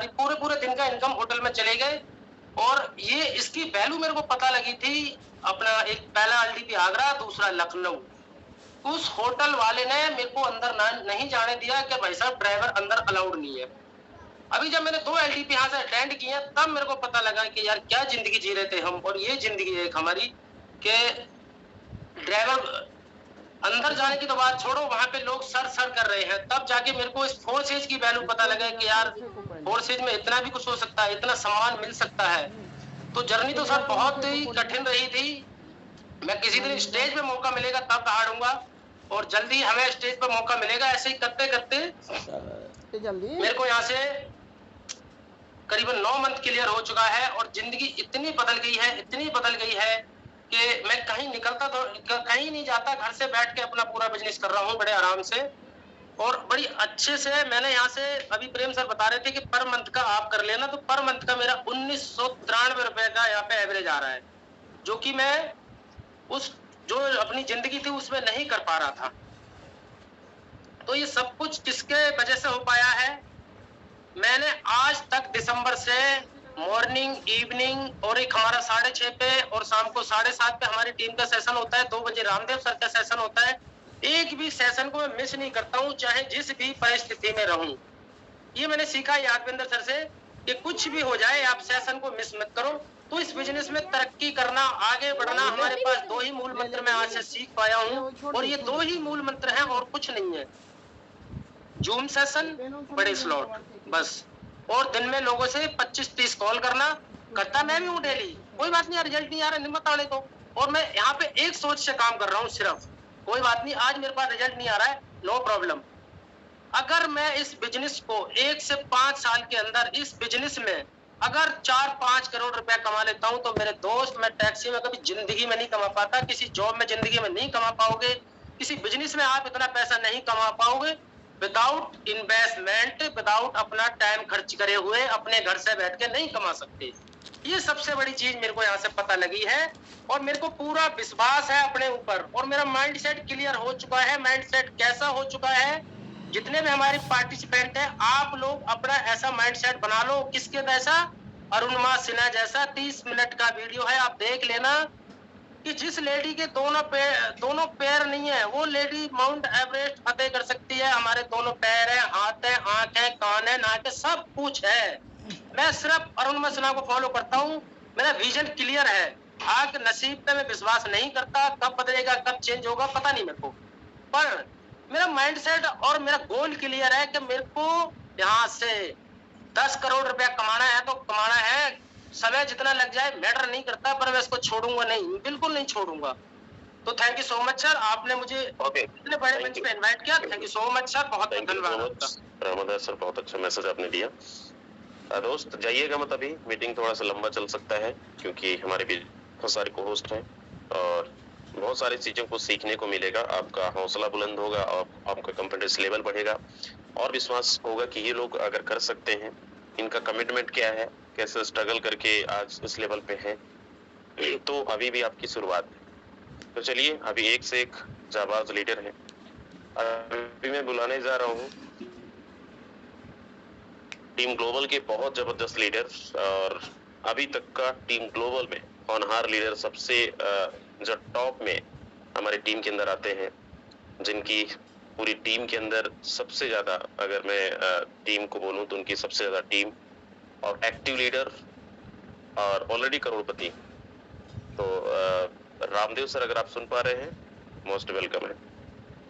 हमारी पूरे पूरे दिन का इनकम होटल में चले गए। और ये इसकी वैल्यू मेरे को पता लगी थी। अपना एक पहला एलडीपी आगरा, दूसरा लखनऊ। उस होटल वाले ने मेरे को अंदर नहीं जाने दिया कि भाई साहब ड्राइवर अंदर अलाउड नहीं है। अभी जब मैंने 2 एलडीपी यहाँ से अटेंड किए तब मेरे को पता लगा कि यार क्या जिंदगी जी रहे थे हम। और ये जिंदगी है एक हमारी कि ड्राइवर अंदर जाने की तो बात छोड़ो, वहां पे लोग सर सर कर रहे हैं। तब जाके मेरे को इस फोर्सेज की वैल्यू पता लगा कि यार फोर्सेज में इतना भी कुछ हो सकता है, इतना सम्मान मिल सकता है। तो जर्नी तो सर बहुत ही कठिन रही थी। मैं किसी दिन स्टेज पे मौका मिलेगा तब दहाड़ूंगा, और जल्दी हमें स्टेज पे मौका मिलेगा। ऐसे ही करते करते मेरे को यहाँ से करीबन 9 मंथ क्लियर हो चुका है, और जिंदगी इतनी बदल गई है, इतनी बदल गई है कि मैं कहीं निकलता तो कहीं नहीं जाता, घर से बैठ के अपना पूरा बिजनेस कर रहा हूँ बड़े आराम से और बड़ी अच्छे से। मैंने यहाँ से अभी प्रेम सर बता रहे थे कि पर मंथ का आप कर लेना, तो पर मंथ का मेरा 1993 रुपए का यहाँ पे एवरेज आ रहा है, जो कि मैं उस जो अपनी जिंदगी थी उसमें नहीं कर पा रहा था। तो ये सब कुछ किसके वजह से हो पाया है? मैंने आज तक दिसंबर से मॉर्निंग, इवनिंग और एक हमारा 6:30 पे और शाम को 7:30 पे हमारी टीम का सेशन होता है, 2 बजे रामदेव सर का सेशन होता है। एक भी सेशन को मैं मिस नहीं करता हूँ, चाहे जिस भी परिस्थिति में रहूं। ये मैंने सीखा यादविंदर सर से कि कुछ भी हो जाए आप सेशन को मिस मत करो। तो इस बिजनेस में तरक्की करना, आगे बढ़ना, हमारे पास 2 ही मूल मंत्र मैं आज से सीख पाया हूँ, और ये 2 ही मूल मंत्र हैं और कुछ नहीं है। जूम सेशन, बड़े स्लॉट, बस। और दिन में लोगों से 25-30 कॉल करना, करता मैं भी हूँ डेली। कोई बात नहीं, रिजल्ट नहीं आ रहा, हिम्मत आने दो। और मैं यहाँ पे एक सोच से काम कर रहा हूँ सिर्फ, कोई बात नहीं आज मेरे पास रिजल्ट नहीं आ रहा है, नो प्रॉब्लम। अगर मैं इस बिजनेस को 1 से 5 साल के अंदर इस बिजनेस में अगर 4-5 करोड़ रुपया कमा लेता हूं, तो मेरे दोस्त, मैं टैक्सी में कभी जिंदगी में नहीं कमा पाता, किसी जॉब में जिंदगी में नहीं कमा पाओगे, किसी बिजनेस में आप इतना पैसा नहीं कमा पाओगे विदाउट इन्वेस्टमेंट, विदाउट अपना टाइम खर्च करे हुए अपने घर से बैठ के नहीं कमा सकते। ये सबसे बड़ी चीज मेरे को यहाँ से पता लगी है, और मेरे को पूरा विश्वास है अपने ऊपर, और मेरा माइंडसेट क्लियर हो चुका है। माइंडसेट कैसा हो चुका है? जितने भी हमारे पार्टिसिपेंट हैं, आप लोग अपना ऐसा माइंडसेट बना लो। किसके जैसा? अरुणिमा सिन्हा जैसा। 30 मिनट का वीडियो है, आप देख लेना कि जिस लेडी के दोनों पैर नहीं है, वो लेडी माउंट एवरेस्ट फतेह कर सकती है। हमारे दोनों पैर है, हाथ है, आंख है, कान है, नाक है, सब कुछ है। मैं सिर्फ अरुणिमा सिन्हा को फॉलो करता हूँ, मेरा विजन क्लियर है। आग नसीब पे मैं विश्वास नहीं करता, कब बदलेगा कब चेंज होगा पता नहीं मेरे को, पर मेरा माइंडसेट और मेरा गोल क्लियर है कि मेरे को यहाँ से 10 करोड़ रुपया कमाना है तो कमाना है। समय जितना लग जाए मैटर नहीं करता, पर मैं इसको छोड़ूंगा नहीं, बिल्कुल नहीं छोड़ूंगा। तो thank you so much sir, आपने मुझे इतने बड़े मंच पे इनवाइट किया। Thank you so much sir, बहुत धन्यवाद। रामदास सर, बहुत अच्छा मैसेज आपने दिया। दोस्त जाइएगा मत, अभी मीटिंग थोड़ा सा लंबा चल सकता है क्योंकि हमारे भी बहुत सारे को होस्ट हैं और बहुत सारी चीजों को सीखने को मिलेगा। आपका हौसला बुलंद होगा और आपका कॉन्फिडेंस लेवल बढ़ेगा और विश्वास होगा कि ये लोग अगर कर सकते हैं, इनका कमिटमेंट क्या है, कैसे स्ट्रगल करके आज इस लेवल पे हैं। तो अभी भी आपकी शुरुआत है। तो चलिए, अभी एक से एक जाबाज लीडर है। अभी मैं बुलाने जा रहा हूँ टीम ग्लोबल के बहुत जबरदस्त लीडर, और अभी तक का टीम ग्लोबल में होनहार लीडर, सबसे जो टॉप में हमारी टीम के अंदर आते हैं, जिनकी पूरी टीम के अंदर सबसे ज्यादा, अगर मैं टीम को बोलूं तो उनकी सबसे ज्यादा टीम और एक्टिव लीडर और ऑलरेडी करोड़पति। तो रामदेव सर, अगर आप सुन पा रहे हैं, मोस्ट वेलकम है।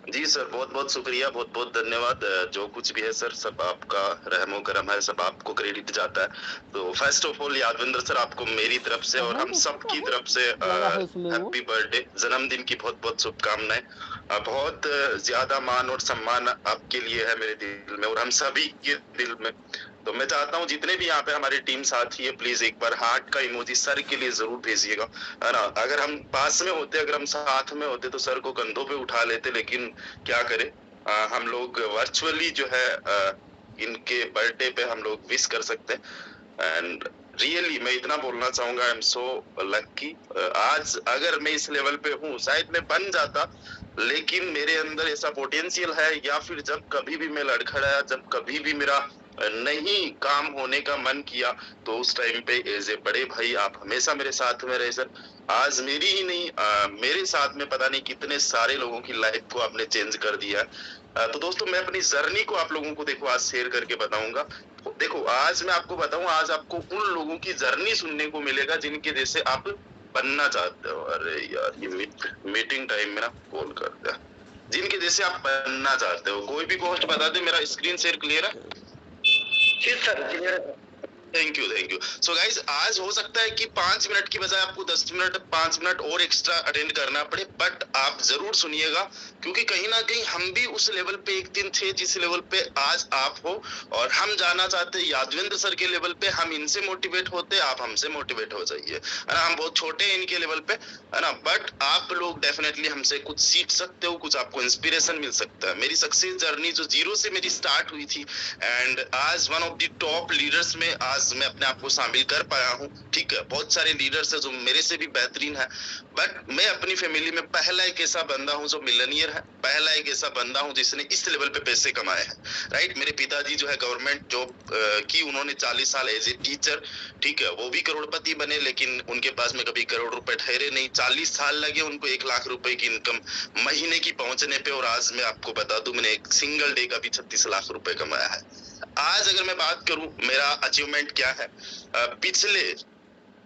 जी सर, बहुत बहुत शुक्रिया, बहुत बहुत धन्यवाद। जो कुछ भी है सर, सब आपका रहमो करम है, सब आपको क्रेडिट जाता है। तो first of all Yadvinder sir, आपको मेरी तरफ से और हम सब की तरफ से हैप्पी बर्थडे, जन्मदिन की बहुत बहुत शुभकामनाएं। बहुत ज्यादा मान और सम्मान आपके लिए है मेरे दिल में और हम सभी के दिल में। तो मैं चाहता हूँ जितने भी यहाँ पे हमारी टीम साथी है, प्लीज एक बार हार्ट का इमोजी सर के लिए जरूर भेजिएगा, है ना। अगर हम पास में होते, अगर हम साथ में होते तो सर को कंधों पे उठा लेते, लेकिन क्या करें, हम लोग वर्चुअली जो है इनके बर्थडे पे हम लोग विश कर सकते हैं। एंड रियली मैं इतना बोलना चाहूंगा, आई एम सो लकी। आज अगर मैं इस लेवल पे हूँ, शायद मैं बन जाता, लेकिन मेरे अंदर ऐसा पोटेंशियल है, या फिर जब कभी भी मैं लड़खड़ाया, जब कभी भी मेरा नहीं काम होने का मन किया, तो उस टाइम पे एज ए बड़े भाई आप हमेशा मेरे साथ में रहे सर। आज मेरी ही नहीं मेरे साथ में पता नहीं कितने सारे लोगों की लाइफ को आपने चेंज कर दिया। तो दोस्तों मैं अपनी जर्नी को आप लोगों को देखो आज शेयर करके बताऊंगा। देखो आज मैं आपको बताऊं, आज आपको उन लोगों की जर्नी सुनने को मिलेगा जिनके जैसे आप बनना चाहते हो। अरे यार ये मीटिंग टाइम में ना कॉल कर दिया। जिनके जैसे आप बनना चाहते हो, कोई भी पोस्ट बता दे। मेरा स्क्रीन शेयर क्लियर है? जी sir clear. Thank you. So guys आज हो सकता है कि 5 मिनट की बजाय आपको 10 मिनट 5 मिनट और एक्स्ट्रा अटेंड करना पड़े, बट आप जरूर सुनिएगा, क्योंकि कहीं ना कहीं हम भी उस लेवल पे एक दिन थे जिस लेवल पे आज आप हो, और हम जाना चाहते हैं यादविंद्र सर के लेवल पे। हम इनसे मोटिवेट होते, आप हमसे मोटिवेट हो जाइए, है ना। हम बहुत छोटे हैं इनके लेवल पे, है ना, बट आप लोग डेफिनेटली हमसे कुछ सीख सकते हो, कुछ आपको इंस्पिरेशन मिल सकता है। मेरी सक्सेस जर्नी जो 0 से मेरी स्टार्ट हुई थी, एंड आज one of the top leaders में आज मैं अपने आप को शामिल कर पाया हूँ। ठीक है, बहुत सारे लीडर्स हैं जो मेरे से भी बेहतरीन है, बट मैं अपनी फैमिली में पहला एक ऐसा बंदा हूँ जो मिलियनियर है, पहला एक ऐसा बंदा हूँ जिसने इस लेवल पे पैसे कमाए हैं। राइट, मेरे पिताजी जो है गवर्नमेंट जॉब की, उन्होंने 40 साल एज ए टीचर, ठीक है, वो भी करोड़पति बने, लेकिन उनके पास में कभी करोड़ रुपए ठहरे नहीं। 40 साल लगे उनको 1 लाख रुपए की इनकम महीने की पहुंचने पे, और आज मैं आपको बता दूं मैंने एक सिंगल डे का भी 36 लाख रुपए कमाया है। आज अगर मैं बात करूं मेरा अचीवमेंट क्या है, पिछले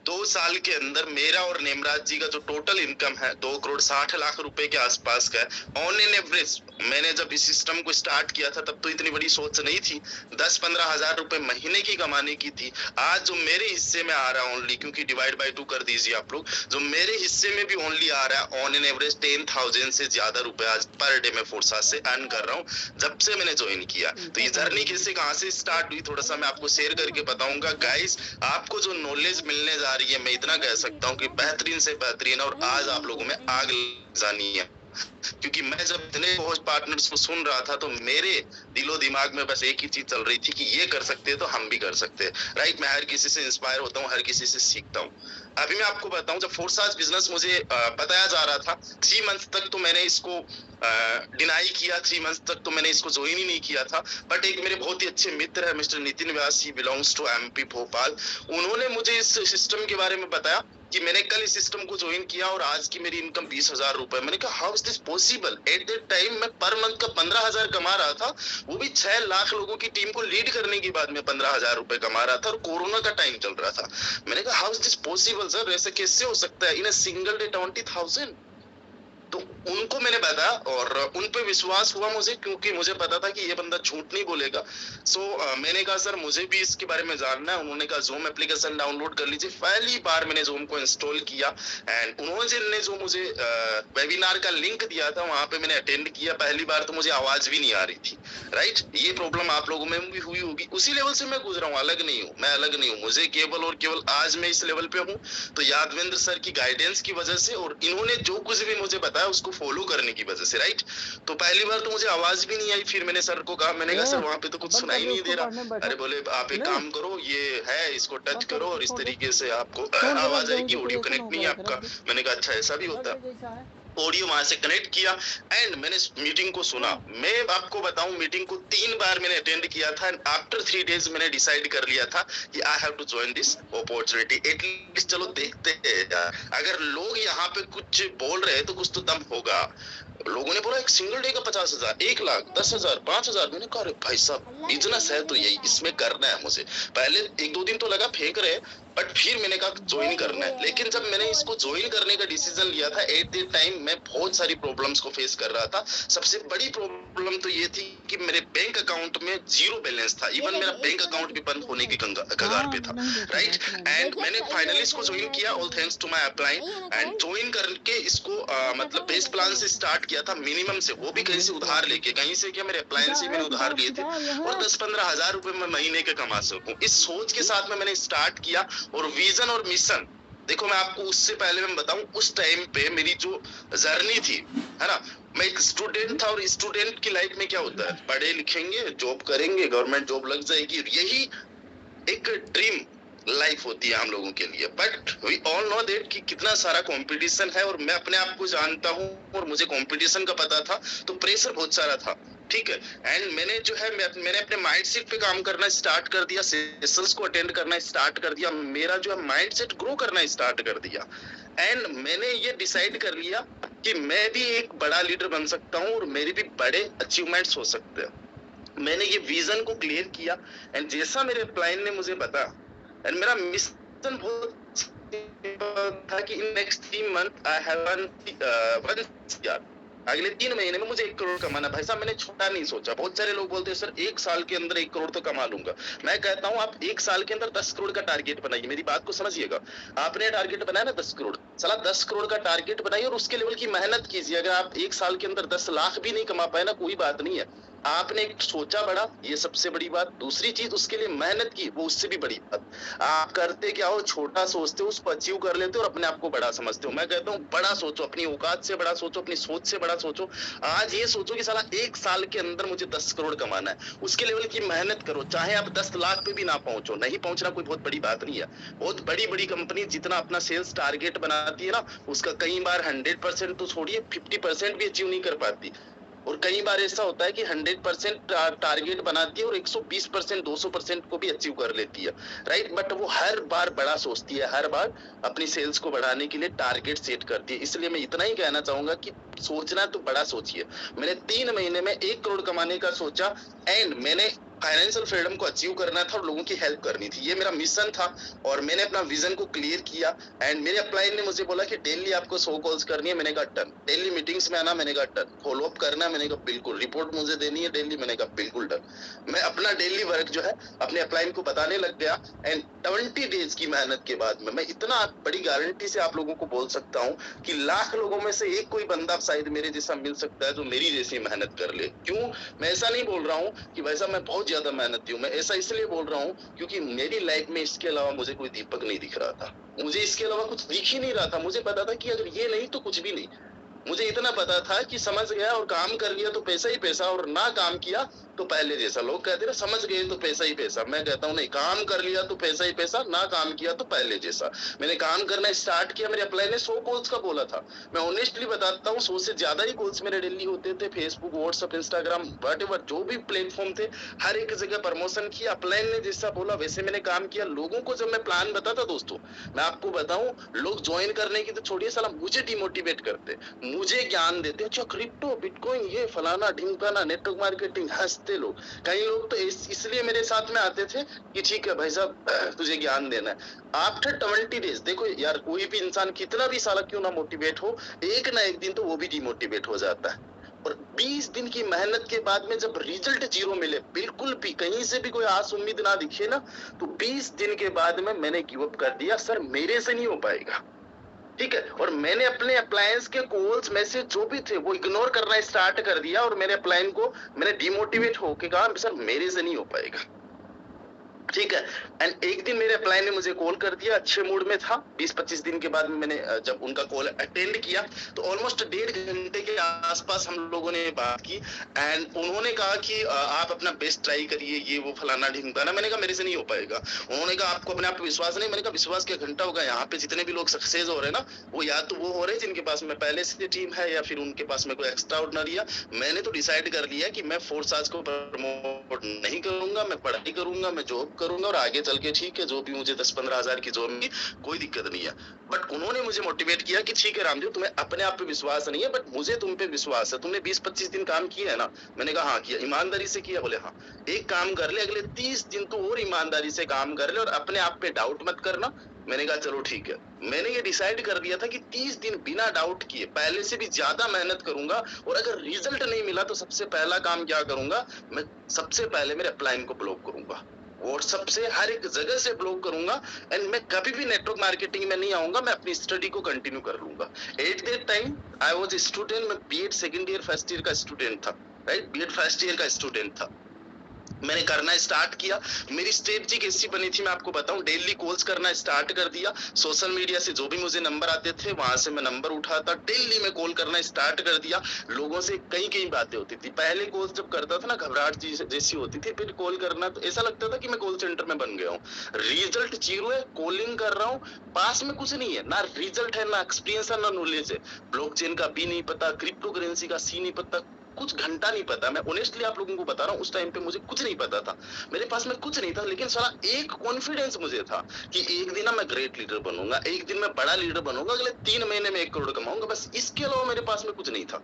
2 साल के अंदर मेरा और नेमराज जी का जो टोटल इनकम है 2 करोड़ 60 लाख रुपए के आसपास का है ऑन एन एवरेज। मैंने जब इस सिस्टम को स्टार्ट किया था तब तो इतनी बड़ी सोच नहीं थी, 10-15 हजार रुपए महीने की कमाने की थी। आज जो मेरे हिस्से में आ रहा है ओनली, क्योंकि डिवाइड बाय 2 कर दीजिए आप लोग, जो मेरे हिस्से में भी ओनली आ रहा है ऑन एन एवरेज 10,000 से ज्यादा रुपए आज पर डे में फोर्सा से अर्न कर रहा हूँ जब से मैंने ज्वाइन किया। तो ये जर्नी कैसे कहाँ से स्टार्ट हुई थोड़ा सा मैं आपको शेयर करके बताऊंगा। गाइस आपको जो नॉलेज मिलने जा रही है, मैं इतना कह सकता हूँ कि बेहतरीन से बेहतरीन, और आज आप लोगों में आग जानी है, क्योंकि मैं जब इतने कोच पार्टनर्स को सुन रहा था तो मेरे दिलो दिमाग में बस एक ही चीज चल रही थी कि ये कर सकते हैं तो हम भी कर सकते हैं। राइट, मैं हर किसी से इंस्पायर होता हूँ, हर किसी से सीखता हूँ। अभी मैं आपको बताऊं, जब फोर्साज बिजनेस मुझे बताया जा रहा था 3 मंथ तक तो मैंने इसको डिनाई किया, 3 मंथ तक तो मैंने इसको ज्वाइन ही नहीं किया था। बट एक मेरे बहुत ही अच्छे मित्र है mister Nitin Vyas, he belongs to MP Bhopal, उन्होंने मुझे इस सिस्टम के बारे में बताया कि मैंने कल इस सिस्टम को ज्वाइन किया और आज की मेरी इनकम 20,000 रुपए। मैंने कहा how is this possible? Eight that time मैं पर मंथ का 15,000 कमा रहा था, वो भी 6 लाख लोगों की टीम को लीड करने के बाद में 15,000 रुपए कमा रहा था, और कोरोना का टाइम चल रहा था। मैंने कहा how is this possible sir, ऐसे कैसे हो सकता है इन अ सिंगल डे 20,000? तो उनको मैंने बताया और उन पे विश्वास हुआ मुझे, क्योंकि मुझे पता था कि ये बंदा झूठ नहीं बोलेगा। मैंने कहा सर मुझे भी इसके बारे में जानना है। उन्होंने कहा ज़ूम एप्लीकेशन डाउनलोड कर लीजिए। पहली बार मैंने ज़ूम को इंस्टॉल किया, एंड उन्होंने जो मुझे वेबिनार का लिंक दिया था वहां पे मैंने अटेंड किया। पहली बार तो मुझे आवाज भी नहीं आ रही थी। राइट, ये प्रॉब्लम आप लोगों में भी हुई होगी। उसी लेवल से मैं गुजरा हूँ, अलग नहीं हूँ, मैं अलग नहीं हूँ। मुझे केवल और केवल आज मैं इस लेवल पे हूँ तो यादविंद्र सर की गाइडेंस की वजह से, और इन्होंने जो कुछ भी मुझे बताया उसको फॉलो करने की वजह से। राइट, तो पहली बार तो मुझे आवाज भी नहीं आई। फिर मैंने सर को कहा, मैंने कहा सर वहां पे तो कुछ सुनाई नहीं दे रहा। अरे बोले आप एक काम करो, ये है इसको टच करो और इस तरीके से आपको आवाज आएगी, ऑडियो कनेक्ट नहीं है आपका। मैंने कहा अच्छा ऐसा भी होता है। ऑडियो वहां से कनेक्ट किया एंड मैंने मीटिंग को सुना। मैं आपको बताऊं मीटिंग को 3 बार मैंने अटेंड किया था, एंड आफ्टर 3 डेज मैंने डिसाइड कर लिया था कि I have to join this opportunity. At least चलो देखते हैं यार, अगर लोग यहाँ पे कुछ बोल रहे हैं तो कुछ तो दम होगा। लोगों ने बोला एक सिंगल डे का 50,000, 1 लाख, 10,000, 5,000। मैंने कहा भाई साहब बिजनेस है तो यही इसमें करना है मुझे। पहले 1-2 दिन तो लगा फेंक रहे, बट फिर मैंने कहा ज्वाइन करना है। लेकिन जब मैंने इसको ज्वाइन करने का डिसीजन लिया था, एट द टाइम मैं बहुत सारी प्रॉब्लम्स को फेस कर रहा था। सबसे बड़ी प्रॉब्लम तो ये थी कि मेरे बैंक अकाउंट में 0 बैलेंस था। इवन मेरा बैंक अकाउंट भी बंद होने की कगार पे था। राइट, एंड मैंने फाइनली इसको ज्वाइन किया, all thanks to my upline, and join करके इसको मतलब बेस प्लान से स्टार्ट किया था, मिनिमम से, वो भी कहीं से उधार लेके। कहीं से क्या, मेरे अपलाइन से मैंने उधार लिए थे, और 10-15 हजार रुपए मैं महीने के कमा सकूं। इस सोच के साथ में मैंने स्टार्ट किया। और विजन और मिशन, देखो मैं आपको उससे पहले मैं बताऊं, उस टाइम पे मेरी जो जर्नी थी, है ना, मैं एक स्टूडेंट था, और स्टूडेंट की लाइफ में क्या होता है, पढ़े लिखेंगे, जॉब करेंगे, गवर्नमेंट जॉब लग जाएगी, यही एक ड्रीम लाइफ होती है हम लोगों के लिए। But we all know that कि कितना सारा कंपटीशन है, और मैं अपने आप को जानता हूँ और मुझे कंपटीशन का पता था, तो प्रेशर बहुत सारा था। ठीक है। एंड मैंने जो है मैंने अपने माइंडसेट पे काम करना स्टार्ट कर दिया, सेशंस को अटेंड करना स्टार्ट कर दिया, मेरा जो है माइंडसेट ग्रो करना स्टार्ट कर दिया। एंड मैंने ये डिसाइड कर लिया कि मैं भी एक बड़ा लीडर बन सकता हूँ और मेरे भी बड़े अचीवमेंट्स हो सकते हैं। मैंने ये विजन को क्लियर किया एंड जैसा मेरे क्लाइंट ने मुझे बताया, एंड मेरा मिशन बहुत था कि in next 3 month I have one अगले 3 महीने में मुझे 1 करोड़ कमाना। भाई साहब मैंने छोटा नहीं सोचा। बहुत सारे लोग बोलते हैं सर 1 साल के अंदर 1 करोड़ तो कमा लूंगा। मैं कहता हूं आप 1 साल के अंदर 10 करोड़ का टारगेट बनाइए। मेरी बात को समझिएगा। आपने टारगेट बनाया ना 10 करोड़, साला 10 करोड़ का टारगेट बनाइए और उसके लेवल की मेहनत कीजिए। अगर आप 1 साल के अंदर 10 लाख भी नहीं कमा पाए ना, कोई बात नहीं है। आपने एक सोचा बड़ा, ये सबसे बड़ी बात। दूसरी चीज, उसके लिए मेहनत की, वो उससे भी बड़ी बात। आप करते क्या हो, छोटा सोचते हो, उसको अचीव कर लेते हो और अपने आप को बड़ा समझते हो। मैं कहता हूँ बड़ा सोचो, अपनी औकात से बड़ा सोचो, अपनी सोच से बड़ा सोचो। आज ये सोचो कि साला 1 साल के अंदर मुझे 10 करोड़ कमाना है। उसके लेवल की मेहनत करो, चाहे आप 10 लाख पे भी ना पहुंचो। नहीं पहुंचना कोई बहुत बड़ी बात नहीं है। बहुत बड़ी बड़ी कंपनी जितना अपना सेल्स टारगेट बनाती है ना, उसका कई बार 100% तो छोड़िए 50% भी अचीव नहीं कर पाती। और कई बार ऐसा होता है कि 100% टारगेट बनाती है और 120%, 200% को भी अचीव कर लेती है, राइट। बट वो हर बार बड़ा सोचती है, हर बार अपनी सेल्स को बढ़ाने के लिए टारगेट सेट करती है। इसलिए मैं इतना ही कहना चाहूंगा कि सोचना तो बड़ा सोचिए। मैंने 3 महीने में 1 करोड़ कमाने का सोचा एंड मैंने फाइनेंशियल फ्रीडम को अचीव करना था और लोगों की हेल्प करनी थी। ये मेरा मिशन था और मैंने अपना विजन को क्लियर किया। एंड मेरे अपलाइन ने मुझे बोला कि डेली आपको 100 कॉल्स करनी है। मैंने कहा डन। डेली मीटिंग्स में आना, मैंने कहा डन। फॉलो अप करना, मैंने कहा बिल्कुल। रिपोर्ट मुझे देनी है डेली, मैंने कहा बिल्कुल डन। मैं अपना डेली वर्क जो है अपने अपलाइन को बताने लग गया। एंड 20 डेज की मेहनत के बाद में मैं इतना बड़ी गारंटी से आप लोगों को बोल सकता हूँ कि लाख लोगों में से एक कोई बंदा शायद मेरे जैसा मिल सकता है जो मेरी जैसी मेहनत कर ले। क्यों? मैं ऐसा नहीं बोल रहा हूँ कि वैसा मैं बहुत ज्यादा मेहनती हूँ। मैं ऐसा इसलिए बोल रहा हूँ क्योंकि मेरी लाइफ में इसके अलावा मुझे कोई दीपक नहीं दिख रहा था। मुझे इसके अलावा कुछ दिख ही नहीं रहा था। मुझे पता था कि अगर ये नहीं तो कुछ भी नहीं। मुझे इतना पता था कि समझ गया और काम कर लिया तो पैसा ही पैसा, और ना काम किया तो पहले जैसा। लोग कहते हैं ना समझ गए तो पैसा ही पैसा। मैं कहता हूँ नहीं, काम कर लिया तो पैसा ही पैसा, ना काम किया तो पहले जैसा। मैंने काम करना स्टार्ट किया। मेरे अपलाइन ने 100 कॉल्स का बोला था। मैं ऑनेस्टली बताता हूँ 100 से ज्यादा ही कॉल्स मेरे डेली होते थे। फेसबुक, व्हाट्सएप, इंस्टाग्राम, व्हाटएवर जो भी प्लेटफॉर्म थे, हर एक जगह प्रमोशन किया। अपलाइन ने जैसा बोला वैसे मैंने काम किया। लोगों को जब मैं प्लान बताता दोस्तों, मैं आपको बताऊं, लोग ज्वाइन करने की तो छोड़िए, साला मुझे डिमोटिवेट करते, मुझे ज्ञान देते, अच्छा क्रिप्टो, बिटकॉइन, ये फलाना ढिमकाना, नेटवर्क मार्केटिंग, हंसते लोग। कई लोग तो इसलिए मेरे साथ में आते थे कि ठीक है भाई साहब तुझे ज्ञान देना है। आफ्टर 20 डेज देखो यार, कोई भी इंसान कितना भी साला क्यों ना मोटिवेट हो, एक ना एक दिन तो वो भी डिमोटिवेट हो जाता है। और 20 दिन की मेहनत के बाद में जब रिजल्ट 0 मिले, बिल्कुल भी कहीं से भी कोई आस उम्मीद ना दिखे ना, तो 20 दिन के बाद में मैंने गिव अप कर दिया। सर मेरे से नहीं हो पाएगा, ठीक है। और मैंने अपने अप्लायंस के कॉल्स मैसेज जो भी थे वो इग्नोर करना स्टार्ट कर दिया और मेरे अप्लायन को मैंने डिमोटिवेट होके कहा सर मेरे से नहीं हो पाएगा, ठीक है। एंड एक दिन मेरे अप्लाइन ने मुझे कॉल कर दिया, अच्छे मूड में था। 20-25 दिन के बाद में मैंने जब उनका कॉल अटेंड किया तो ऑलमोस्ट 1.5 घंटे के आसपास हम लोगों ने बात की। एंड उन्होंने कहा कि आप अपना बेस्ट ट्राई करिए, ये वो फलाना ढिमकाना। मैंने कहा मेरे से नहीं हो पाएगा। उन्होंने कहा आपको अपने आप पे विश्वास नहीं। मैंने कहा विश्वास क्या घंटा होगा, यहाँ पे जितने भी लोग सक्सेस हो रहे हैं ना, वो या तो वो हो रहे जिनके पास में पहले से टीम है या फिर उनके पास में कोई एक्स्ट्रा ऑर्डिनरी है। मैंने तो डिसाइड कर लिया कि मैं फोर्स आज को प्रमोट नहीं करूंगा, मैं पढ़ाई करूंगा, मैं जॉब करूंगा और आगे चल के ठीक है जो भी मुझे 10-15 हजार की जॉब मिली कोई दिक्कत नहीं है। बट उन्होंने मुझे मोटिवेट किया कि ठीक है रामदेव, तुम्हें अपने आप पे विश्वास नहीं है बट मुझे तुम पे विश्वास है। तुमने 20-25 दिन काम किया है ना? मैंने कहा हाँ किया। ईमानदारी से किया? बोले हाँ। एक काम कर ले, अगले 30 दिन तो और ईमानदारी से काम कर ले और अपने आप पे डाउट मत करना। मैंने कहा चलो ठीक है। मैंने ये डिसाइड कर लिया था कि 30 दिन बिना डाउट किए पहले से भी ज्यादा मेहनत करूंगा और अगर रिजल्ट नहीं मिला तो सबसे पहला काम क्या करूंगा, मैं सबसे पहले मेरे अपलाइन को ब्लॉक करूंगा, व्हाट्सएप से हर एक जगह से ब्लॉक करूंगा। एंड मैं कभी भी नेटवर्क मार्केटिंग में नहीं आऊंगा, मैं अपनी स्टडी को कंटिन्यू कर लूंगा। At that time I was student, मैं BEd second year first year का स्टूडेंट था, राइट, बीएड फर्स्ट ईयर का स्टूडेंट था। मैंने करना स्टार्ट किया। मेरी स्ट्रेटजी कैसी बनी थी मैं आपको बताऊं। डेली कॉल्स करना स्टार्ट कर दिया। सोशल मीडिया से जो भी मुझे नंबर आते थे वहां से मैं नंबर उठाता, डेली मैं कॉल करना स्टार्ट कर दिया। लोगों से कई बातें होती थी। पहले कॉल जब करता था ना घबराहट जैसी होती थी, फिर कॉल करना तो ऐसा लगता था कि मैं कॉल सेंटर में बन गया हूँ। रिजल्ट 0 है, कॉलिंग कर रहा हूँ, पास में कुछ नहीं है, ना रिजल्ट है, ना एक्सपीरियंस है, ना नॉलेज है। ब्लॉकचेन का बी नहीं पता, क्रिप्टो करेंसी का सी नहीं पता, कुछ घंटा नहीं पता, मैं ऑनेस्टली आप लोगों को बता रहा हूँ, उस टाइम पे मुझे कुछ नहीं पता था, मेरे पास में कुछ नहीं था, लेकिन साला एक कॉन्फिडेंस मुझे था कि एक दिन ना मैं ग्रेट लीडर बनूंगा, एक दिन मैं बड़ा लीडर बनूंगा, अगले 3 महीने में 1 करोड़ कमाऊंगा, बस इसके अलावा मेरे पास में कुछ नहीं था।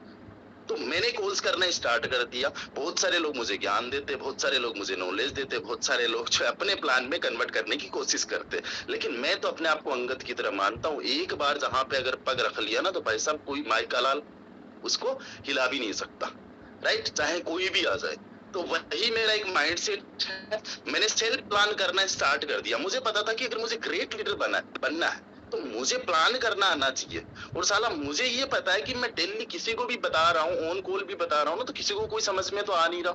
तो मैंने कॉल्स करना स्टार्ट कर दिया, बहुत सारे लोग मुझे ज्ञान देते, बहुत सारे लोग मुझे नॉलेज देते, बहुत सारे लोग जो अपने प्लान में कन्वर्ट करने की कोशिश करते, लेकिन मैं तो अपने आप को अंगद की तरह मानता हूँ। एक बार जहां पे अगर पग रख लिया ना, तो भाई साहब कोई माइका लाल उसको हिला भी नहीं सकता, राइट, चाहे कोई भी आ जाए। तो वही मेरा एक माइंडसेट है। मैंने सेल्फ प्लान करना स्टार्ट कर दिया। मुझे पता था कि अगर मुझे ग्रेट लीडर बनना है तो मुझे प्लान करना आना चाहिए। और साला मुझे ये पता है कि मैं डेली किसी को भी बता रहा हूँ, ऑन कॉल भी बता रहा हूँ ना, तो किसी को कोई समझ में तो आ नहीं रहा,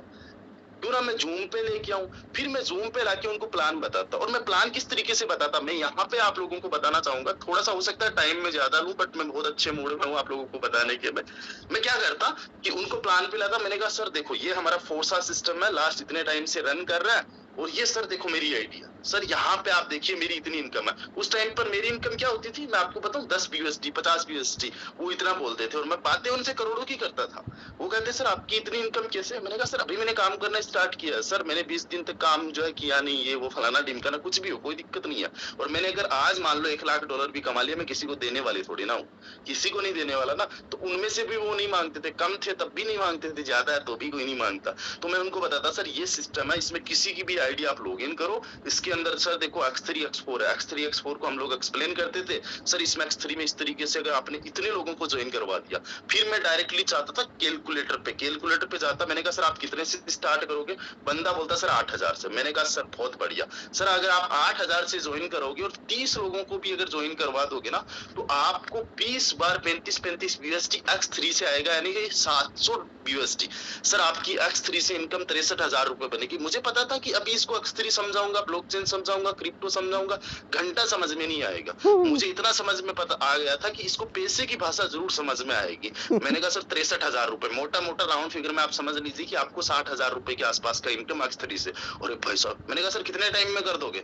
क्यों ना मैं जूम पे लेके आऊं, फिर मैं जूम पे लाके उनको प्लान बताता। और मैं प्लान किस तरीके से बताता, मैं यहाँ पे आप लोगों को बताना चाहूंगा। थोड़ा सा हो सकता है टाइम में ज्यादा लूं, बट मैं बहुत अच्छे मूड में हूँ आप लोगों को बताने के। मैं क्या करता कि उनको प्लान पे लाता। मैंने कहा सर देखो, ये हमारा फोर्सा सिस्टम है, लास्ट इतने टाइम से रन कर रहा है, और ये सर देखो मेरी आइडिया, सर यहाँ पे आप देखिए मेरी इतनी इनकम है। उस टाइम पर मेरी इनकम क्या होती थी, मैं आपको बताऊं, 10 USD 50 USD, वो इतना बोलते थे, और मैं बातें उनसे करोड़ों की करता था। वो कहते सर आपकी इतनी इनकम कैसे? मैंने कहा सर अभी मैंने काम करना स्टार्ट किया, सर मैंने 20 दिन तक काम जो है किया नहीं, ये वो फलाना ढिमकाना, कुछ भी हो कोई दिक्कत नहीं है। और मैंने अगर आज मान लो $1 लाख भी कमा लिया, मैं किसी को देने वाली थोड़ी ना हूँ, किसी को नहीं देने वाला ना। तो उनमें से भी वो नहीं मांगते थे, कम थे तब भी नहीं मांगते थे, ज्यादा है तो भी कोई नहीं मांगता। तो मैं उनको बताता सर ये सिस्टम है, इसमें किसी की भी आइडिया आप लॉग इन करो, इसके अंदर सर देखो X3 X4 है, X3 X4 को हम लोग एक्सप्लेन करते थे, सर इसमें X3 में इस तरीके से अगर आपने इतने लोगों को ज्वाइन करवा दिया। फिर मैं डायरेक्टली चाहता था कैलकुलेटर पे जाता। मैंने कहा सर आप कितने से स्टार्ट करोगे? बंदा बोलता सर 8000 से। मैंने कहा सर बहुत बढ़िया, सर अगर आप 8000 से ज्वाइन करोगे और 30 लोगों को भी अगर ज्वाइन करवा दोगे ना, तो आपको 20 बार 35 USD X3 से आएगा, यानी कि 700 USD। सर आपकी X3 से इनकम 63,000 रुपए बनेगी। मुझे पता था कि अभी इसको X3 समझाऊंगा, ब्लॉकचेन समझाऊंगा, क्रिप्टो समझाऊंगा, घंटा समझ में नहीं आएगा। मुझे इतना समझ में पता आ गया था कि इसको पैसे की भाषा जरूर समझ में आएगी। मैंने कहा सर 63,000 रुपए, मोटा मोटा राउंड फिगर में आप समझ लीजिए कि आपको 60,000 रुपए के आसपास का इनकम X3 से। और भाई साहब, मैंने कहा सर कितने टाइम में कर दोगे?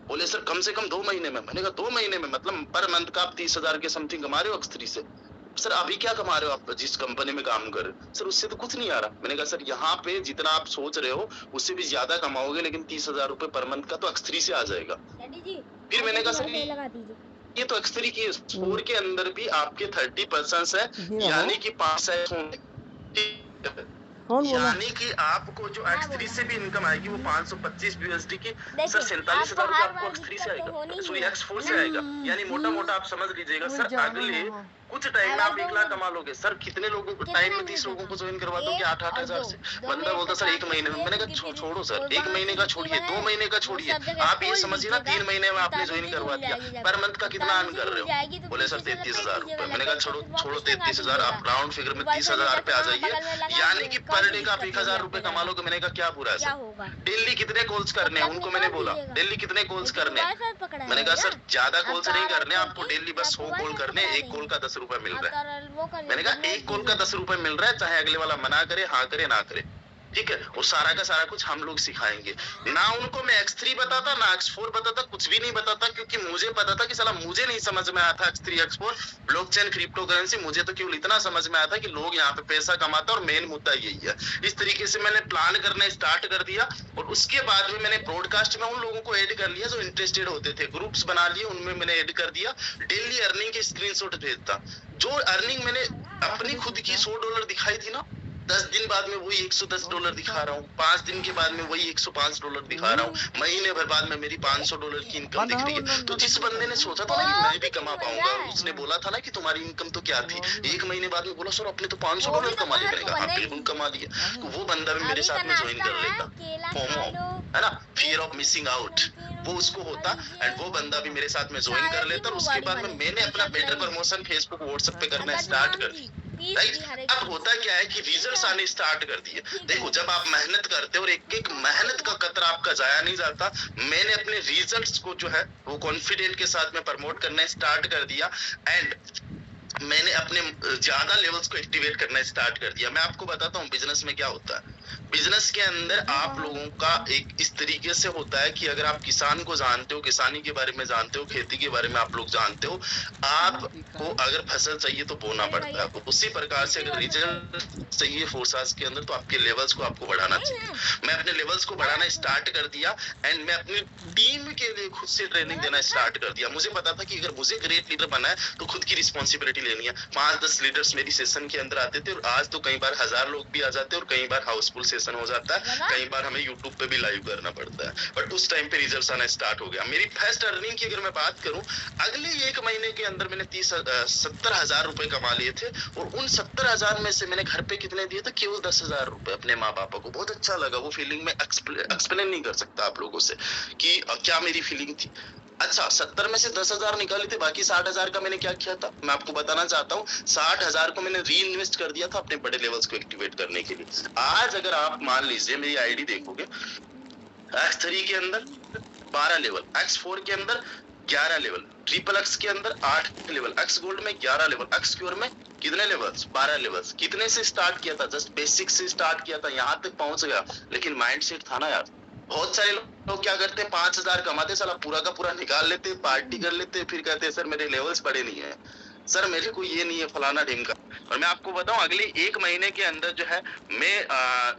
बोले सर कम से कम 2 महीने में। मैंने कहा 2 महीने में मतलब पर मंथ का आप 30,000 के समथिंग कमा रहे हो X3 से। सर अभी क्या कमा रहे हो आप जिस कंपनी में काम कर रहे हो? सर उससे तो कुछ नहीं आ रहा। मैंने कहा सर यहाँ पे जितना आप सोच रहे हो उससे भी ज्यादा कमाओगे, लेकिन 30,000 रुपए पर मंथ का तो X3 से आ जाएगा। फिर मैंने कहा सर ये तो X3 की स्कोर के अंदर भी आपके 30% है, यानी कि 5 यानी कि आपको जो X3 से भी इनकम आएगी वो 525 USD की। सर 47,000 रुपए आपको X3 से आएगा, सॉरी X4 से आएगा। यानी मोटा मोटा आप समझ लीजिएगा सर अगले कुछ टाइम में आप 1 लाख कमा लोगे। सर कितने लोगों को टाइम में 30 लोगों को ज्वाइन करवा दोगे 8-8 हजार से? बंदा बोलता सर 1 महीने में। मैंने कहा छोड़ो सर, 1 महीने का छोड़िए, 2 महीने का छोड़िए, आप ये समझिए ना 3 महीने में आपने ज्वाइन करवा दिया, पर मंथ का कितना अर्न कर रहे हो? बोले सर 33,000 रुपए। मैंने कहा छोड़ो 33,000, आप राउंड फिगर में 30,000 पे आ जाइए, यानी कि पर डे का आप 1,000 रुपए कमा लोगे। मैंने कहा क्या बुरा है सर? डेली कितने कॉल्स करने हैं उनको? मैंने बोला डेली कितने कॉल्स करने हैं? मैंने कहा सर ज्यादा कॉल्स नहीं करने, आपको डेली बस 100 कॉल करने, 1 कॉल का 10 रुपए मिल रहा है। मैंने कहा 1 कॉल का 10 रुपए मिल रहा है, चाहे अगले वाला मना करे, हाँ करे ना करे, ठीक है। और सारा का सारा कुछ हम लोग सिखाएंगे। ना उनको मैं X3 बताता, ना X4 बताता, कुछ भी नहीं बताता, क्योंकि मुझे पता था कि साला मुझे नहीं समझ में आया था X3 X4 blockchain crypto currency. मुझे तो केवल इतना समझ में आया था कि लोग यहाँ पे पैसा कमाता, और मेन मुद्दा यही है। इस तरीके से मैंने प्लान करना स्टार्ट कर दिया, और उसके बाद में मैंने ब्रॉडकास्ट में उन लोगों को ऐड कर लिया जो इंटरेस्टेड होते थे, ग्रुप्स बना लिए, उनमें मैंने ऐड कर दिया। डेली अर्निंग के स्क्रीनशॉट भेजता। जो अर्निंग मैंने अपनी खुद की $100 दिखाई थी ना, 10 दिन बाद में वही $110 दिखा रहा हूँ, 5 दिन के बाद में वही $105 दिखा रहा हूँ, महीने भर बाद में मेरी $500 की इनकम दिख रही है। तो जिस बंदे ने सोचा था ना कि मैं भी कमा पाऊंगा, उसने बोला था ना कि तुम्हारी इनकम तो क्या थी, 1 महीने बाद में बोला सर आपने तो $500 कमा लिया। मैंने कहा हाँ बिल्कुल कमा लिया। तो वो बंदा भी मेरे साथ में ज्वाइन कर लेता, है ना, फियर ऑफ मिसिंग आउट वो उसको होता, एंड वो बंदा भी मेरे साथ में ज्वाइन कर लेता। और उसके बाद में मैंने अपना बेटर प्रमोशन फेसबुक व्हाट्सएप पे करना स्टार्ट कर दी। राइट, अब होता क्या है कि रिजल्ट्स आने स्टार्ट कर दिए। देखो जब आप मेहनत करते हो और एक एक मेहनत का कतरा आपका जाया नहीं जाता, मैंने अपने रिजल्ट्स को जो है वो कॉन्फिडेंट के साथ में प्रमोट करना स्टार्ट कर दिया, एंड मैंने अपने ज्यादा लेवल्स को एक्टिवेट करना स्टार्ट कर दिया। मैं आपको बताता हूँ बिजनेस में क्या होता है। बिजनेस के अंदर आप लोगों का एक इस तरीके से होता है कि अगर आप किसान को जानते हो, किसानी के बारे में जानते हो, खेती के बारे में आप लोग जानते हो, आपको अगर फसल चाहिए तो बोना पड़ता है। तो उसी प्रकार से अगर रिजल्ट चाहिए फोरसास के अंदर तो आपके लेवल्स को आपको बढ़ाना चाहिए। मैं अपने लेवल्स को बढ़ाना स्टार्ट कर दिया एंड मैं अपनी टीम के लिए खुद से ट्रेनिंग देना स्टार्ट कर दिया। मुझे पता था कि अगर मुझे ग्रेट लीडर बनना है तो खुद की रिस्पॉन्सिबिलिटी लेनी है। 5-10 लीडर्स मेरी सेशन के अंदर आते थे और आज तो कई बार 1000 लोग भी आ जाते हैं और कई बार हाउसफुल सेशन हो जाता है, कई बार हमें यूट्यूब पे भी लाइव करना पड़ता है। बट उस टाइम पे रिजल्ट आना स्टार्ट हो गया। मेरी फर्स्ट अर्निंग की अगर मैं बात करूं, अगले 1 महीने के अंदर मैंने 70,000 रुपए कमा लिए थे और उन 70,000 में से मैंने घर पे कितने दिए थे? केवल 10,000 रुपए अपने माँ पापा को। बहुत अच्छा लगा वो फीलिंग, मैं एक्सप्लेन नहीं कर सकता आप लोगों से कि क्या मेरी फीलिंग थी। अच्छा, 70 में से 10,000 निकाले थे, बाकी 60,000 का मैंने क्या किया था मैं आपको बताना चाहता हूँ। 60,000 को मैंने री इन्वेस्ट कर दिया था अपने बड़े लेवल्स को एक्टिवेट करने के लिए। आज अगर आप मान लीजिए मेरी आईडी देखोगे, X3 के अंदर 12 लेवल, X4 के अंदर 11 लेवल, ट्रिपल एक्स के अंदर 8 लेवल, एक्स गोल्ड में 11 लेवल, एक्स क्योर में कितने लेवल्स? 12 लेवल्स। कितने से स्टार्ट किया था? जस्ट बेसिक से स्टार्ट किया था, यहाँ तक पहुंच गया, लेकिन माइंडसेट था ना यार। बहुत सारे लोग क्या करते हैं, 5,000 कमाते, साला पूरा का पूरा निकाल लेते, पार्टी कर लेते, फिर कहते हैं सर मेरे लेवल्स बड़े नहीं है, सर मेरे को ये नहीं है, फलाना ढिमका। और मैं आपको बताऊं अगले 1 महीने के अंदर जो है मैं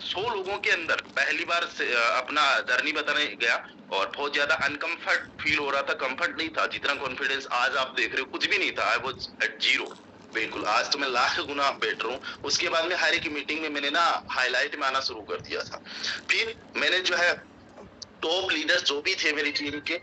100 लोगों के अंदर पहली बार अपना जर्नी बताने गया और बहुत ज्यादा अनकंफर्ट फील हो रहा था। कंफर्ट नहीं था, जितना कॉन्फिडेंस आज आप देख रहे हो कुछ भी नहीं था। आई वाज एट जीरो, बिल्कुल। आज तो मैं लाख गुना बेटर हूँ। उसके बाद में हर एक मीटिंग में मैंने ना हाईलाइट में आना शुरू कर दिया था। फिर मैंने जो है टॉप लीडर्स जो भी थे मेरी टीम के,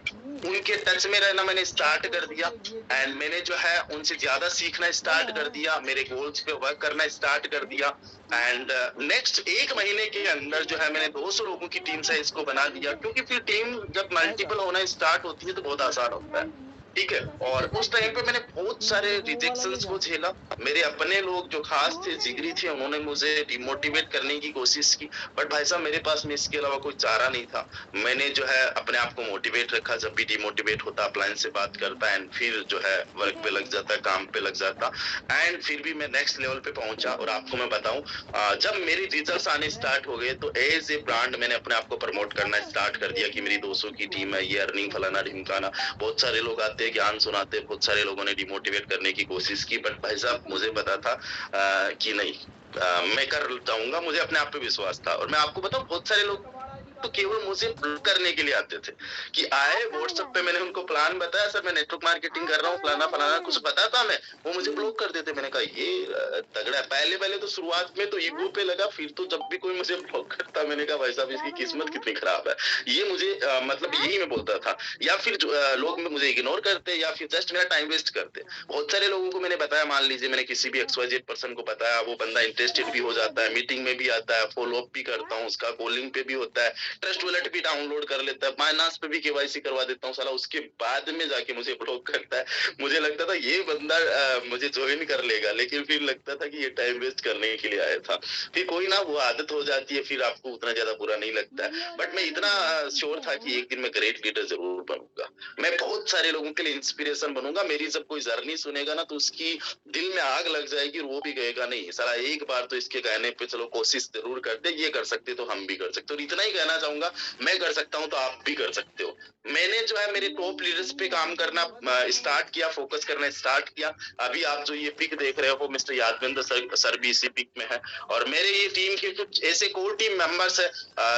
उनके टच में रहना मैंने स्टार्ट कर दिया एंड मैंने जो है उनसे ज्यादा सीखना स्टार्ट कर दिया, मेरे गोल्स पे वर्क करना स्टार्ट कर दिया एंड नेक्स्ट 1 महीने के अंदर जो है मैंने 200 लोगों की टीम साइज को बना दिया। क्योंकि फिर टीम जब मल्टीपल होना स्टार्ट होती है तो बहुत आसान होता है, ठीक है। और उस टाइम पे मैंने बहुत सारे रिजेक्शंस को झेला। मेरे अपने लोग जो खास थे, जिगरी थे, उन्होंने मुझे डिमोटिवेट करने की कोशिश की, बट भाई साहब मेरे पास में इसके अलावा कोई चारा नहीं था। मैंने जो है अपने आप को मोटिवेट रखा। जब भी डिमोटिवेट होता अपलाइन से बात करता एंड फिर जो है वर्क पे लग जाता, काम पे लग जाता एंड फिर भी मैं नेक्स्ट लेवल पे पहुंचा। और आपको मैं बताऊं, जब मेरी रिजल्ट्स आने स्टार्ट हो गए तो एज ए ब्रांड मैंने अपने आप को प्रमोट करना स्टार्ट कर दिया कि मेरी 200 की टीम है, ये अर्निंग फलाना ढिमकाना। बहुत सारे लोग आते हैं, ज्ञान सुनाते, बहुत सारे लोगों ने डिमोटिवेट करने की कोशिश की, बट भाई साहब मुझे पता था कि नहीं, मैं कर जाऊंगा। मुझे अपने आप पे विश्वास था। और मैं आपको बताऊं, बहुत सारे लोग तो केवल मुझे ब्लॉक करने के लिए आते थे कि आए व्हाट्सएप पे, मैंने उनको प्लान बताया, सर मैं नेटवर्क मार्केटिंग कर रहा हूँ, फलाना फलाना कुछ बताता मैं, वो मुझे ब्लॉक कर देते। मैंने कहा ये तगड़ा है। पहले तो शुरुआत में तो ईगो पे लगा, फिर तो जब भी कोई मुझे ब्लॉक करता मैंने कहा भाई साहब इसकी किस्मत कितनी खराब है। ये मुझे मतलब यही मैं बोलता था। या फिर लोग मुझे इग्नोर करते या फिर जस्ट मेरा टाइम वेस्ट करते। बहुत सारे लोगों को मैंने बताया, मान लीजिए मैंने किसी भी XYZ पर्सन को बताया, वो बंदा इंटरेस्टेड भी हो जाता है, मीटिंग में भी आता है, फॉलो अप भी करता हूँ, उसका कॉलिंग पे भी होता है, ट्रस्ट वॉलेट भी डाउनलोड कर लेता है, फाइनेंस पे भी KYC करवा देता हूँ, साला उसके बाद में जाके मुझे ब्लॉक करता है। मुझे लगता था ये बंदा मुझे ज्वाइन कर लेगा, लेकिन फिर लगता था कि ये टाइम वेस्ट करने के लिए आया था। फिर कोई ना, वो आदत हो जाती है, फिर आपको उतना ज्यादा बुरा नहीं लगता है। बट मैं इतना श्योर था कि एक दिन मैं ग्रेट लीडर जरूर बनूंगा, मैं बहुत सारे लोगों के लिए इंस्पिरेशन बनूंगा। मेरी जब कोई जर्नी सुनेगा ना तो उसकी दिल में आग लग जाएगी और वो भी कहेगा नहीं साला एक बार तो इसके कहने पे चलो कोशिश जरूर करते, ये कर सकते तो हम भी कर सकते। और इतना ही कहना चाहूंगा, मैं कर सकता हूं तो आप भी कर सकते हो। मैंने जो है मेरे टॉप लीडर्स पे काम करना स्टार्ट किया, फोकस करना स्टार्ट किया। अभी आप जो ये पिक देख रहे हो मिस्टर यादविंद्र सर भी इसी पिक में है। और मेरे ये टीम के कुछ ऐसे कोर टीम मेंबर्स है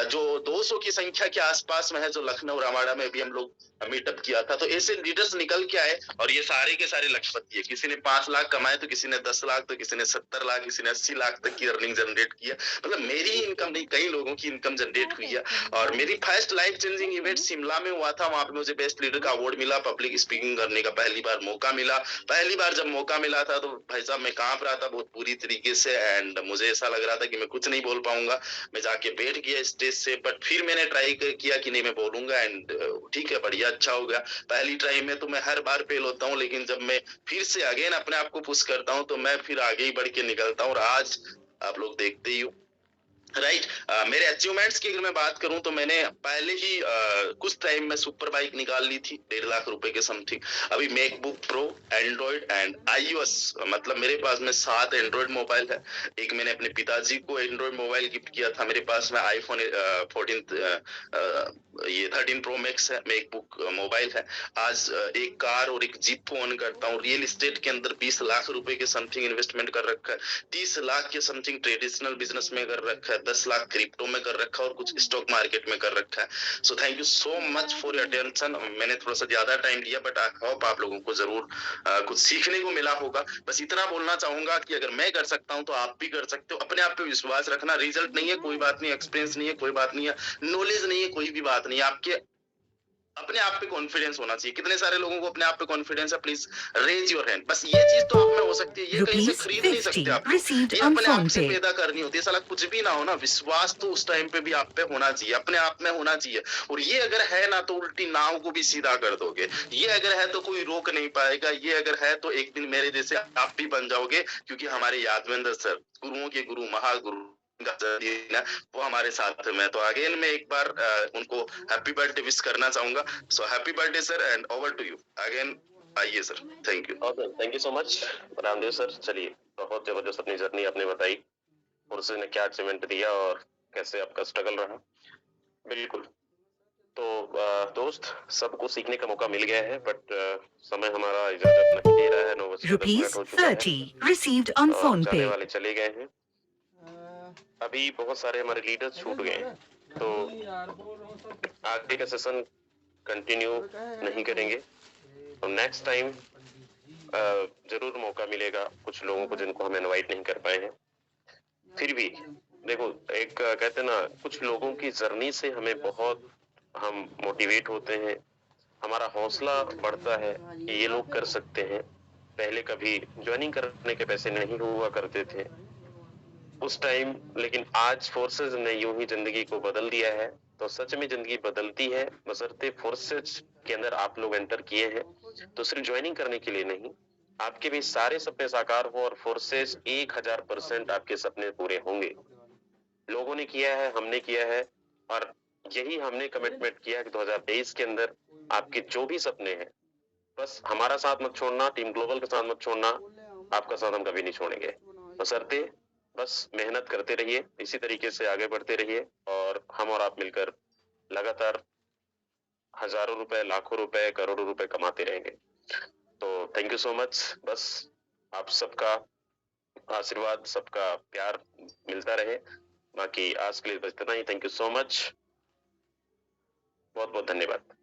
जो 200 की संख्या के आसपास में है, जो लखनऊ रामाड़ा में भी हम लोग मीटअप किया था। तो ऐसे लीडर्स निकल के आए और ये सारे के सारे लखपति है। किसी ने 5 लाख कमाए तो किसी ने 10 लाख, तो किसी ने 70 लाख, किसी ने 80 लाख तक की अर्निंग जनरेट किया। मतलब मेरी इनकम नहीं, कई लोगों की इनकम जनरेट हुई है। और मेरी first life changing event Shimla में हुआ था। वहां पे मुझे बेस्ट लीडर का अवार्ड मिला, पब्लिक स्पीकिंग करने का पहली बार मौका मिला। पहली बार जब मौका मिला था तो भाई साहब मैं कांप रहा था बहुत बुरी तरीके से एंड मुझे ऐसा लग रहा था कि मैं कुछ नहीं बोल पाऊंगा। मैं जाके बैठ गया स्टेज से, बट फिर मैंने ट्राई किया कि नहीं मैं बोलूंगा एंड ठीक है, बढ़िया, अच्छा हो गया। पहली ट्राई में तो मैं हर बार फेल होता हूँ, लेकिन जब मैं फिर से अगेन अपने आप को पुश करता हूँ तो मैं फिर आगे ही बढ़ के निकलता हूँ। और आज आप लोग देखते ही हो राइट। मेरे अचीवमेंट्स की अगर मैं बात करूं तो मैंने पहले ही कुछ टाइम में सुपर बाइक निकाल ली थी 1.5 लाख रुपए के समथिंग। अभी MacBook pro, Android and iOS, मतलब मेरे पास में 7 एंड्रॉइड मोबाइल है। एक मैंने अपने पिताजी को एंड्रॉइड मोबाइल गिफ्ट किया था। मेरे पास में आईफोन 14 ये 13 प्रो मैक्स है, मैकबुक मोबाइल है। आज एक कार और एक जीप को ओन करता हूँ। रियल एस्टेट के अंदर 20 लाख रुपए के समथिंग इन्वेस्टमेंट कर रखा है। 30 लाख के समथिंग ट्रेडिशनल बिजनेस में कर रखा है। 10 लाख क्रिप्टो में कर रखा है और कुछ स्टॉक मार्केट में कर रखा है। So thank you so much for your attention. मैंने थोड़ा सा ज्यादा टाइम लिया, बट आई होप आप लोगों को जरूर कुछ सीखने को मिला होगा। बस इतना बोलना चाहूंगा कि अगर मैं कर सकता हूं तो आप भी कर सकते हो। अपने आप पे विश्वास रखना। रिजल्ट नहीं है कोई बात नहीं, एक्सपीरियंस नहीं है कोई बात नहीं है, नॉलेज नहीं है कोई भी बात नहीं है, आपके अपने आप पे कॉन्फिडेंस होना चाहिए। कितने सारे लोगों को अपने आप पे कॉन्फिडेंस है? Please raise your hand. बस ये चीज तो आप में हो सकती है, ये कहीं से खरीद नहीं सकते आप लोग। ये अपने आप से पैदा करनी होती है। साला कुछ भी ना हो ना, विश्वास तो उस टाइम पे भी आप पे होना चाहिए, अपने आप में होना चाहिए। और ये अगर है ना तो उल्टी नाव को भी सीधा कर दोगे। ये अगर है तो कोई रोक नहीं पाएगा। ये अगर है तो एक दिन मेरे जैसे आप भी बन जाओगे, क्योंकि हमारे यादवेंद्र सर, गुरुओं के गुरु, महागुरु वो हमारे साथ में। तो अगेन मैं एक बार उनको हैप्पी बर्थडे विश करना चाहूंगा। So happy birthday sir, and over to you again. आइए sir. Thank you. Thank you so much Ramdev sir. चलिए, बहुत जबरदस्त अपनी जर्नी आपने बताई, फोर्सेज ने क्या अचीवमेंट दिया और कैसे आपका स्ट्रगल रहा। बिल्कुल। तो दोस्त, सबको सीखने का मौका मिल गया है, बट समय हमारा इजाजत नहीं दे रहा है। 9:10 हो चुका है received on और phone जाने pay. वाले चले गए हैं। अभी बहुत सारे हमारे लीडर्स छूट गए हैं, तो आगे का सेशन कंटिन्यू नहीं करेंगे। तो नेक्स्ट टाइम जरूर मौका मिलेगा कुछ लोगों को जिनको हम इनवाइट नहीं कर पाए हैं। फिर भी देखो, एक कहते हैं ना, कुछ लोगों की जर्नी से हमें बहुत हम मोटिवेट होते हैं, हमारा हौसला बढ़ता है कि ये लोग कर सकते हैं। पहले कभी ज्वाइनिंग करने के पैसे नहीं हुआ करते थे उस टाइम, लेकिन आज फोर्सेज ने यूं ही जिंदगी को बदल दिया है। तो सच में जिंदगी बदलती है बशर्ते फोर्सेज के अंदर आप लोग एंटर किए हैं। तो सिर्फ ज्वाइनिंग करने के लिए नहीं, आपके भी सारे सपने साकार हो और फोर्सेज 1000% आपके सपने पूरे होंगे। लोगों ने किया है, हमने किया है, और यही हमने कमिटमेंट किया कि 2023 के अंदर आपके जो भी सपने हैं, बस हमारा साथ मत छोड़ना, टीम ग्लोबल का साथ मत छोड़ना, आपका साथ हम कभी नहीं छोड़ेंगे। बशर्ते बस मेहनत करते रहिए, इसी तरीके से आगे बढ़ते रहिए, और हम और आप मिलकर लगातार हजारों रुपए, लाखों रुपए, करोड़ों रुपए कमाते रहेंगे। तो थैंक यू सो मच। बस आप सबका आशीर्वाद, सबका प्यार मिलता रहे। बाकी आज के लिए बस इतना ही। थैंक यू सो मच, बहुत बहुत धन्यवाद।